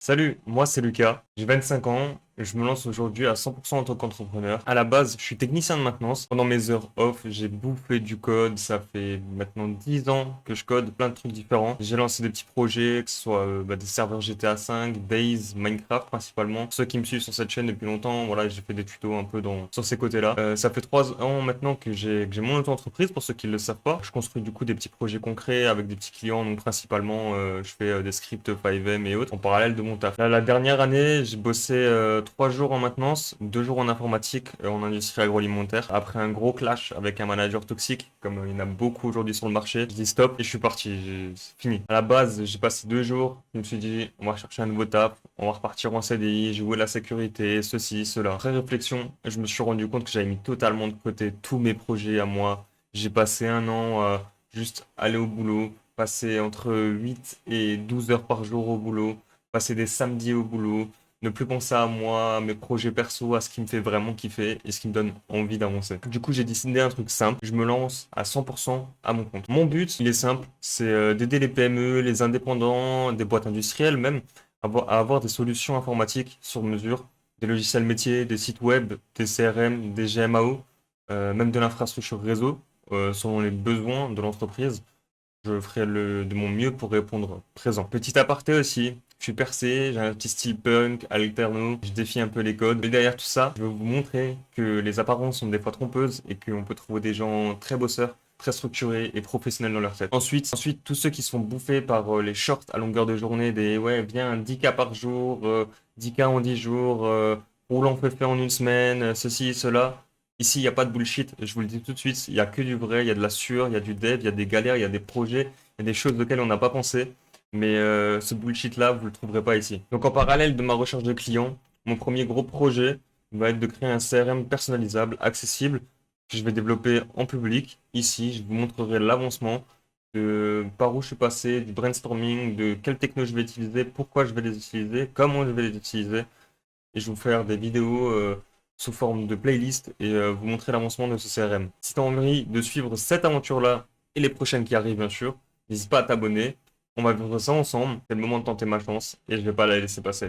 Salut, moi c'est Lucas, j'ai 25 ans, et je me lance aujourd'hui à 100% en tant qu'entrepreneur. À la base, je suis technicien de maintenance. Pendant mes heures off, j'ai bouffé du code, ça fait maintenant 10 ans que je code plein de trucs différents. J'ai lancé des petits projets, que ce soit des serveurs GTA 5, Days, Minecraft principalement. Ceux qui me suivent sur cette chaîne depuis longtemps, voilà, j'ai fait des tutos un peu sur ces côtés-là. Ça fait 3 ans maintenant que j'ai mon auto-entreprise, pour ceux qui ne le savent pas. Je construis du coup des petits projets concrets avec des petits clients, donc principalement je fais des scripts 5M et autres en parallèle de mon taf. Là, la dernière année, j'ai bossé 3 jours en maintenance, 2 jours en informatique, en industrie agroalimentaire. Après un gros clash avec un manager toxique, comme il y en a beaucoup aujourd'hui sur le marché, je dis stop et je suis parti. C'est fini. À la base, j'ai passé 2 jours. Je me suis dit, on va chercher un nouveau taf, on va repartir en CDI, jouer la sécurité, ceci, cela. Après réflexion, je me suis rendu compte que j'avais mis totalement de côté tous mes projets à moi. J'ai passé un an juste aller au boulot, passer entre 8 et 12 heures par jour au boulot, passer des samedis au boulot, ne plus penser à moi, à mes projets perso, à ce qui me fait vraiment kiffer et ce qui me donne envie d'avancer. Du coup, j'ai décidé un truc simple, je me lance à 100% à mon compte. Mon but, il est simple, c'est d'aider les PME, les indépendants, des boîtes industrielles même, à avoir des solutions informatiques sur mesure, des logiciels métiers, des sites web, des CRM, des GMAO, même de l'infrastructure réseau, selon les besoins de l'entreprise. Je ferai de mon mieux pour répondre présent. Petit aparté aussi, je suis percé, j'ai un petit style punk, alterno, je défie un peu les codes. Mais derrière tout ça, je vais vous montrer que les apparences sont des fois trompeuses et qu'on peut trouver des gens très bosseurs, très structurés et professionnels dans leur tête. Ensuite, tous ceux qui sont bouffés par les shorts à longueur de journée, des ouais, viens 10K par jour, 10K en 10 jours, roule en fait en une semaine, ceci, cela. Ici, il n'y a pas de bullshit, je vous le dis tout de suite, il n'y a que du vrai, il y a de la sueur, il y a du dev, il y a des galères, il y a des projets, il y a des choses auxquelles on n'a pas pensé. Mais ce bullshit-là, vous ne le trouverez pas ici. Donc en parallèle de ma recherche de clients, mon premier gros projet va être de créer un CRM personnalisable, accessible, que je vais développer en public. Ici, je vous montrerai l'avancement de par où je suis passé, du brainstorming, de quelles techno je vais utiliser, pourquoi je vais les utiliser, comment je vais les utiliser et je vais vous faire des vidéos sous forme de playlist et vous montrer l'avancement de ce CRM. Si tu as envie de suivre cette aventure-là et les prochaines qui arrivent, bien sûr, n'hésite pas à t'abonner. On va vivre ça ensemble. C'est le moment de tenter ma chance et je vais pas la laisser passer.